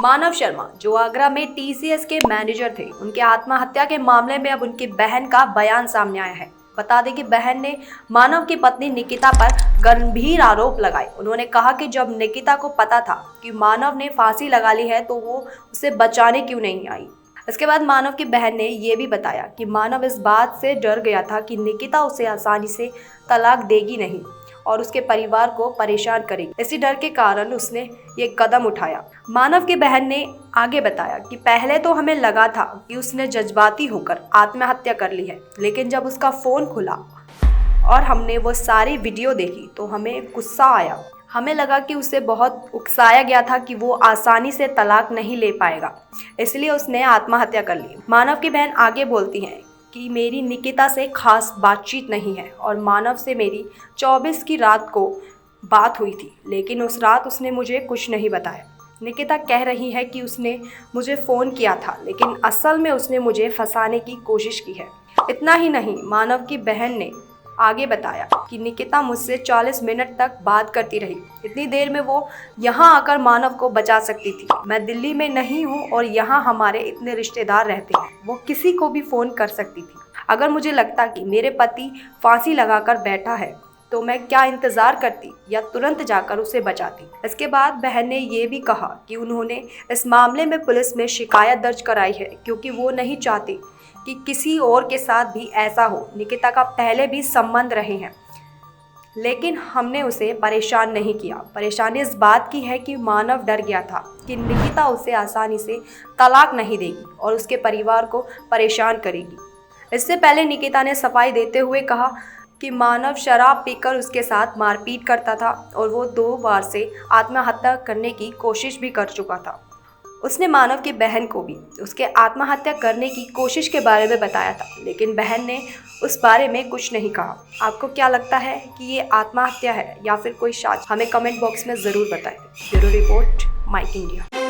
मानव शर्मा जो आगरा में टीसीएस के मैनेजर थे, उनके आत्महत्या के मामले में अब उनकी बहन का बयान सामने आया है। बता दें कि बहन ने मानव की पत्नी निकिता पर गंभीर आरोप लगाए। उन्होंने कहा कि जब निकिता को पता था कि मानव ने फांसी लगा ली है तो वो उसे बचाने क्यों नहीं आई। इसके बाद मानव की बहन ने ये भी बताया कि मानव इस बात से डर गया था कि निकिता उसे आसानी से तलाक देगी नहीं और उसके परिवार को परेशान करेगी। इसी डर के कारण उसने ये कदम उठाया। मानव की बहन ने आगे बताया कि पहले तो हमें लगा था कि उसने जज्बाती होकर आत्महत्या कर ली है, लेकिन जब उसका फ़ोन खुला और हमने वो सारी वीडियो देखी तो हमें गुस्सा आया। हमें लगा कि उसे बहुत उकसाया गया था कि वो आसानी से तलाक नहीं ले पाएगा, इसलिए उसने आत्महत्या कर ली। मानव की बहन आगे बोलती हैं कि मेरी निकिता से खास बातचीत नहीं है और मानव से मेरी 24 की रात को बात हुई थी, लेकिन उस रात उसने मुझे कुछ नहीं बताया। निकिता कह रही है कि उसने मुझे फ़ोन किया था, लेकिन असल में उसने मुझे फंसाने की कोशिश की है। इतना ही नहीं, मानव की बहन ने आगे बताया कि निकिता मुझसे 40 मिनट तक बात करती रही। इतनी देर में वो यहाँ आकर मानव को बचा सकती थी। मैं दिल्ली में नहीं हूँ और यहाँ हमारे इतने रिश्तेदार रहते हैं, वो किसी को भी फ़ोन कर सकती थी। अगर मुझे लगता कि मेरे पति फांसी लगाकर बैठा है तो मैं क्या इंतज़ार करती या तुरंत जाकर उसे बचाती। इसके बाद बहन ने ये भी कहा कि उन्होंने इस मामले में पुलिस में शिकायत दर्ज कराई है, क्योंकि वो नहीं चाहती कि किसी और के साथ भी ऐसा हो। निकिता का पहले भी संबंध रहे हैं, लेकिन हमने उसे परेशान नहीं किया। परेशानी इस बात की है कि मानव डर गया था कि निकिता उसे आसानी से तलाक नहीं देगी और उसके परिवार को परेशान करेगी। इससे पहले निकिता ने सफाई देते हुए कहा कि मानव शराब पीकर उसके साथ मारपीट करता था और वो 2 बार से आत्महत्या करने की कोशिश भी कर चुका था। उसने मानव की बहन को भी उसके आत्महत्या करने की कोशिश के बारे में बताया था, लेकिन बहन ने उस बारे में कुछ नहीं कहा। आपको क्या लगता है कि ये आत्महत्या है या फिर कोई साजिश? हमें कमेंट बॉक्स में ज़रूर बताएं। Bureau report, mic India.